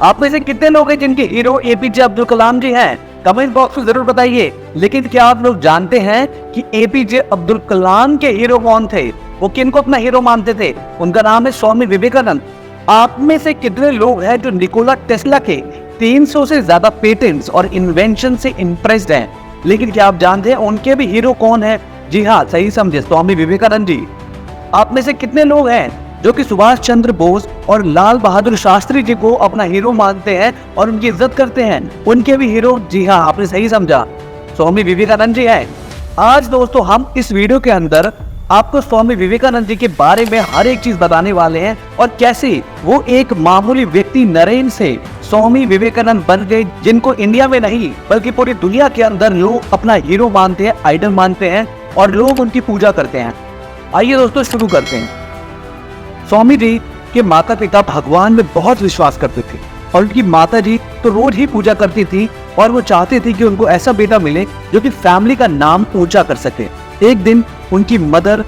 आप में से कितने लोग हैं जिनके हीरो एपीजे अब्दुल कलाम जी हैं? कमेंट बॉक्स में जरूर बताइए। लेकिन क्या आप लोग जानते हैं कि एपीजे अब्दुल कलाम के हीरो कौन थे? वो किनको अपना हीरो मानते थे? उनका नाम है स्वामी विवेकानंद। आप में से कितने लोग हैं जो निकोला टेस्ला के 300 से ज्यादा पेटेंट्स और इन्वेंशन से इम्प्रेस्ड हैं? लेकिन क्या आप जानते हैं उनके भी हीरो कौन है? जी हाँ, सही समझे, स्वामी विवेकानंद जी। आप में से कितने लोग हैं जो कि सुभाष चंद्र बोस और लाल बहादुर शास्त्री जी को अपना हीरो मानते हैं और उनकी इज्जत करते हैं? उनके भी हीरो, जी हाँ, आपने सही समझा, स्वामी विवेकानंद जी हैं। आज दोस्तों हम इस वीडियो के अंदर आपको स्वामी विवेकानंद जी के बारे में हर एक चीज बताने वाले हैं और कैसे वो एक मामूली व्यक्ति नरेन से स्वामी विवेकानंद बन गए, जिनको इंडिया में नहीं बल्कि पूरी दुनिया के अंदर लोग अपना हीरो मानते हैं, आइडल मानते हैं और लोग उनकी पूजा करते हैं। आइए दोस्तों शुरू करते हैं। स्वामी जी के माता पिता भगवान में बहुत विश्वास करते थे और उनकी माता जी तो रोज ही पूजा करती थी और वो चाहते थे कि उनको ऐसा बेटा मिले जो कि फैमिली का नाम ऊंचा कर सके। एक दिन उनकी मदर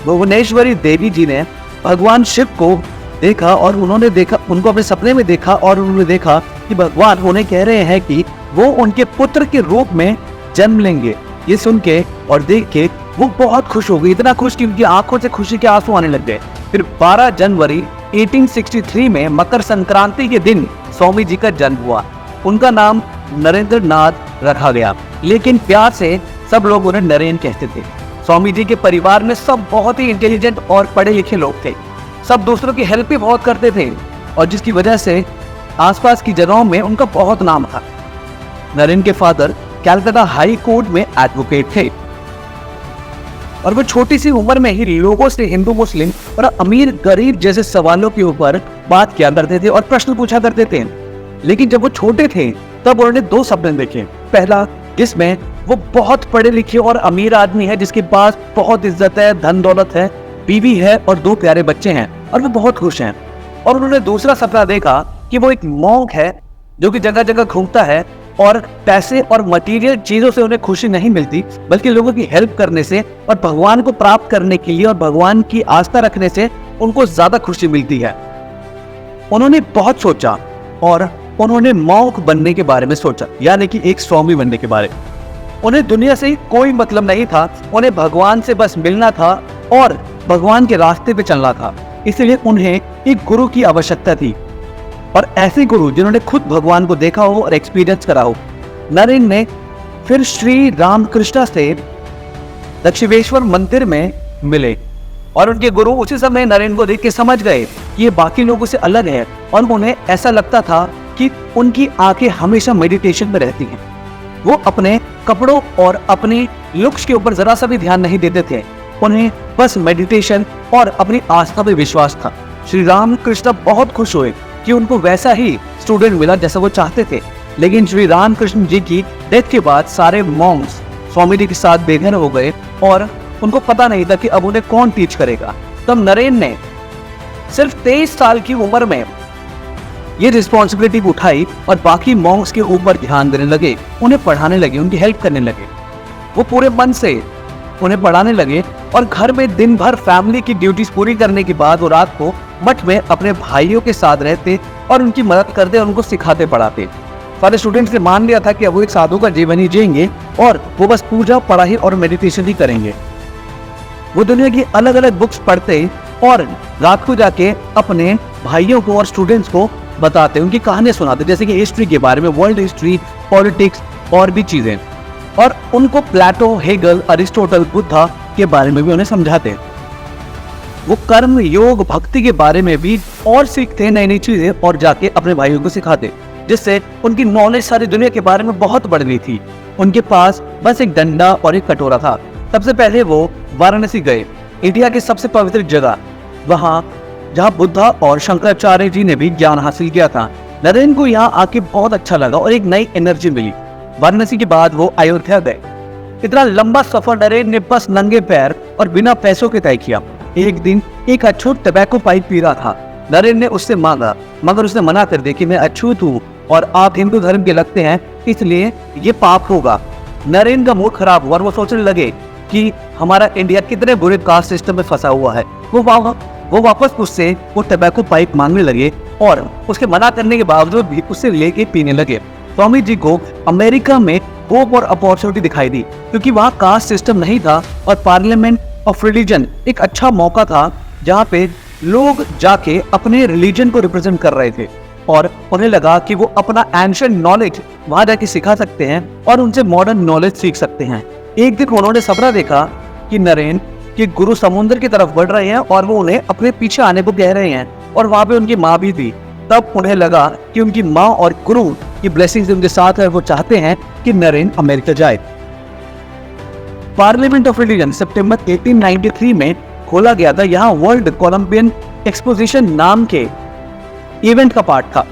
भुवनेश्वरी देवी जी ने भगवान शिव को देखा और उनको अपने सपने में देखा और उन्होंने देखा कि भगवान उन्हें कह रहे हैं कि वो उनके पुत्र के रूप में जन्म लेंगे। ये सुन के और देख के वो बहुत खुश हो गई, इतना खुश कि उनकी आंखों से खुशी के आंसू आने लग गए। फिर 12 जनवरी 1863 में मकर संक्रांति के दिन स्वामी जी का जन्म हुआ। उनका नाम नरेंद्र नाथ रखा गया, लेकिन प्यार से सब लोग उन्हें नरेन कहते थे। स्वामी जी के परिवार में सब बहुत ही इंटेलिजेंट और पढ़े लिखे लोग थे। सब दूसरों की हेल्प भी बहुत करते थे और जिसकी वजह से आसपास की जगहों में उनका बहुत नाम था। नरेन के फादर कलकत्ता हाई कोर्ट में एडवोकेट थे और वो छोटी सी उम्र में ही लोगों से हिंदू मुस्लिम और अमीर गरीब जैसे सवालों के ऊपर बात किया करते थे और प्रश्न पूछा करते थे। लेकिन जब वो छोटे थे तब उन्होंने 2 सपने देखे। पहला, जिसमें वो बहुत पढ़े लिखे और अमीर आदमी है जिसके पास बहुत इज्जत है, धन दौलत है, बीवी है और 2 प्यारे बच्चे हैं और वो बहुत खुश हैं। और उन्होंने दूसरा सपना देखा कि वो एक मॉन्क है जो कि जगह जगह घूमता है और पैसे और मटेरियल चीजों से उन्हें खुशी नहीं मिलती, बल्कि लोगों की हेल्प करने से और भगवान को प्राप्त करने के लिए और भगवान की आस्था रखने से उनको ज्यादा खुशी मिलती है। उन्होंने बहुत सोचा और उन्होंने मॉन्क बनने के बारे में सोचा, यानी कि एक स्वामी बनने के बारे में। उन्हें दुनिया से कोई मतलब नहीं था, उन्हें भगवान से बस मिलना था और भगवान के रास्ते पे चलना था। इसलिए उन्हें एक गुरु की आवश्यकता थी और ऐसे गुरु जिन्होंने खुद भगवान को देखा हो और एक्सपीरियंस करा हो। नरेन ने फिर श्री रामकृष्ण से दक्षिणेश्वर मंदिर में मिले और उनके गुरु उसी समय नरेन को देख के समझ गए कि ये बाकी लोगों से अलग है और उन्हें ऐसा लगता था कि उनकी आंखें हमेशा मेडिटेशन में रहती हैं। वो अपने कपड़ों और अपने लुक्स के ऊपर जरा सा भी ध्यान नहीं देते थे, उन्हें बस मेडिटेशन और अपनी आस्था पे विश्वास था। श्री रामकृष्ण बहुत खुश हुए कि उनको वैसा ही स्टूडेंट मिला जैसा वो चाहते थे। लेकिन श्री रामकृष्ण जी की डेथ के बाद सारे मॉन्क्स स्वामी जी के साथ बेघर हो गए और उनको पता नहीं था कि अब उन्हें कौन टीच करेगा। तब नरेन ने सिर्फ 23 साल की उम्र में ये रिस्पॉन्सिबिलिटी उठाई और बाकी मॉन्क्स के ऊपर ध्यान देने लगे, उन्हें पढ़ाने लगे, उनकी हेल्प करने लगे। वो पूरे मन से उन्हें पढ़ाने लगे और घर में दिन भर फैमिली की ड्यूटीज पूरी करने के बाद वो रात को मठ में अपने भाइयों के साथ रहते और उनकी मदद करते और उनको सिखाते पढ़ाते। सारे स्टूडेंट्स ने मान लिया था कि अब वो एक साधु का जीवन ही जिएंगे और वो बस पूजा, पढ़ाई और मेडिटेशन ही करेंगे। वो दुनिया की अलग अलग बुक्स पढ़ते और रात को जाके अपने भाइयों को और स्टूडेंट्स को बताते, उनकी कहानियां सुनाते, जैसे कि हिस्ट्री के बारे में, वर्ल्ड हिस्ट्री, पॉलिटिक्स और भी चीजें। और उनको प्लेटो, हेगल, अरिस्टोटल, बुद्धा के बारे में भी उन्हें समझाते। वो कर्म, योग, भक्ति के बारे में भी और सीखते नई नई चीजें और जाके अपने भाइयों को सिखाते, जिससे उनकी नॉलेज सारी दुनिया के बारे में बहुत बढ़ गई थी। उनके पास बस एक डंडा और एक कटोरा था। सबसे पहले वो वाराणसी गए, इंडिया की सबसे पवित्र जगह, वहां जहां बुद्धा और शंकराचार्य जी ने भी ज्ञान हासिल किया था। नरेन को यहाँ आके बहुत अच्छा लगा और एक नई एनर्जी मिली। वाराणसी के बाद वो अयोध्या गए। इतना लंबा सफर नरेन ने बस नंगे पैर और बिना पैसों के तय किया। एक दिन एक अछूत टबैको पाइप पी रहा था। नरेन ने उससे मांगा, मगर उसने मना कर दिया कि मैं अछूत हूँ और आप हिंदू धर्म के लगते हैं, इसलिए ये पाप होगा। नरेन का मूड खराब हुआ और वो सोचने लगे कि हमारा इंडिया कितने बुरे कास्ट सिस्टम में फंसा हुआ है। वो वापस उससे वो टबैको पाइप मांगने लगे और उसके मना करने के बावजूद भी उससे लेके पीने लगे। स्वामी जी को अमेरिका में होप और अपॉर्चुनिटी दिखाई दी, क्योंकि वहाँ कास्ट सिस्टम नहीं था और पार्लियामेंट ऑफ रिलीजन एक अच्छा मौका था जहाँ पे लोग जाके अपने रिलीजन को रिप्रेजेंट कर रहे थे और उन्हें लगा कि वो अपना एंशिएंट नॉलेज वहाँ जाके सिखा सकते हैं और उनसे मॉडर्न नॉलेज सीख सकते हैं। एक दिन उन्होंने सपना देखा कि नरेन के गुरु समुद्र की तरफ बढ़ रहे हैं और वो उन्हें अपने पीछे आने को कह रहे हैं और वहाँ पे उनकी माँ भी थी। तब उन्हें लगा कि उनकी माँ और गुरु की ब्लेसिंग्स उनके साथ है, वो चाहते हैं कि नरेन अमेरिका जाए। पार्लियामेंट ऑफ रिलीजन सितंबर 1893 में खोला गया था। यहाँ वर्ल्ड कोलंबियन एक्सपोजिशन नाम के इवेंट का पार्ट था।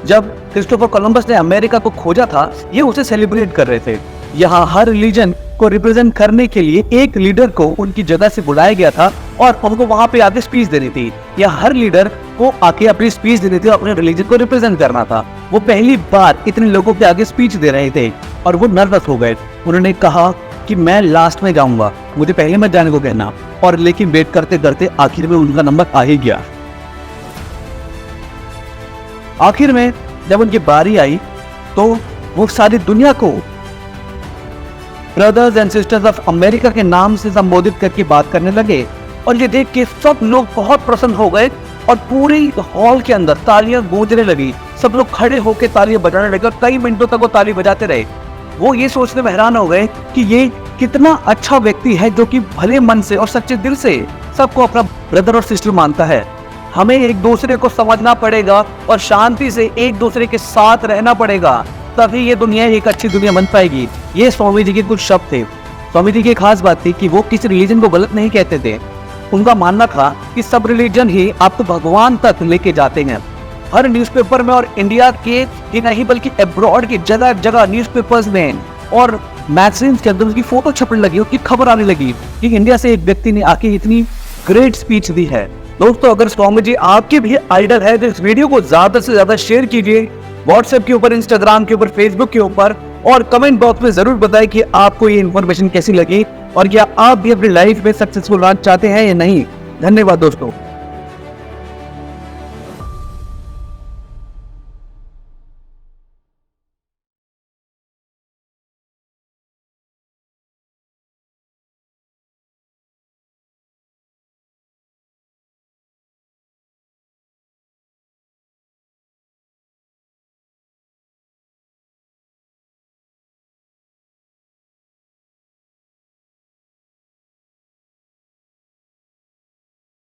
जब क्रिस्टोफर कोलंबस ने अमेरिका को खोजा था, ये उसे सेलिब्रेट कर रहे थे। यहाँ हर रिलीजन को रिप्रेजेंट करने के लिए एक लीडर को उनकी जगह से बुलाया गया था और उनको वहां पे आके स्पीच देनी थी, या हर लीडर को आके अपनी स्पीच देनी थी, अपने रिलीजन को रिप्रेजेंट करना था। वो पहली बार इतने लोगों के आगे स्पीच दे रहे थे और वो नर्वस हो गए। उन्होंने कहा कि मैं लास्ट में जाऊंगा, मुझे पहले मत जाने को कहना, और लेकिन वेट करते करते आखिर में उनका नंबर आ ही गया। आखिर में जब उनकी बारी आई तो वो सारी दुनिया को brothers and sisters of America के नाम से संबोधित करके बात करने लगे और ये देख के सब लोग बहुत प्रसन्न हो गए और पूरे हॉल के अंदर तालियां गूंजने लगी। सब लोग खड़े होकर तालियां बजाने लगे और कई मिनटों तक वो ताली बजाते रहे। वो ये सोचने में हैरान हो गए कि ये कितना अच्छा व्यक्ति है जो कि भले मन से और सच्चे दिल से सबको अपना ब्रदर और सिस्टर मानता है। हमें एक दूसरे को समझना पड़ेगा और शांति से एक दूसरे के साथ रहना पड़ेगा, तभी ये दुनिया एक अच्छी दुनिया बन पाएगी। ये स्वामी जी के कुछ शब्द थे। स्वामी जी की खास बात थी कि वो किसी रिलीजन को गलत नहीं कहते थे। उनका मानना था कि सब रिलीजन ही आपको भगवान तक लेके जाते हैं। हर न्यूज़पेपर में, और इंडिया के ही नहीं बल्कि अब्रॉड की जगह जगह न्यूज़पेपर्स में और मैगजीन्स के अंदर उसकी फोटो छपने लगी, उसकी खबर आने लगी कि इंडिया से एक व्यक्ति ने आके इतनी ग्रेट स्पीच दी है। दोस्तों, अगर स्वामी जी आपके भी आइडल है तो इस वीडियो को ज्यादा से ज्यादा शेयर कीजिए, व्हाट्सएप के ऊपर, इंस्टाग्राम के ऊपर, फेसबुक के ऊपर, और कमेंट बॉक्स में जरूर बताएं कि आपको ये इन्फॉर्मेशन कैसी लगी और क्या आप भी अपनी लाइफ में सक्सेसफुल होना चाहते हैं या नहीं। धन्यवाद दोस्तों।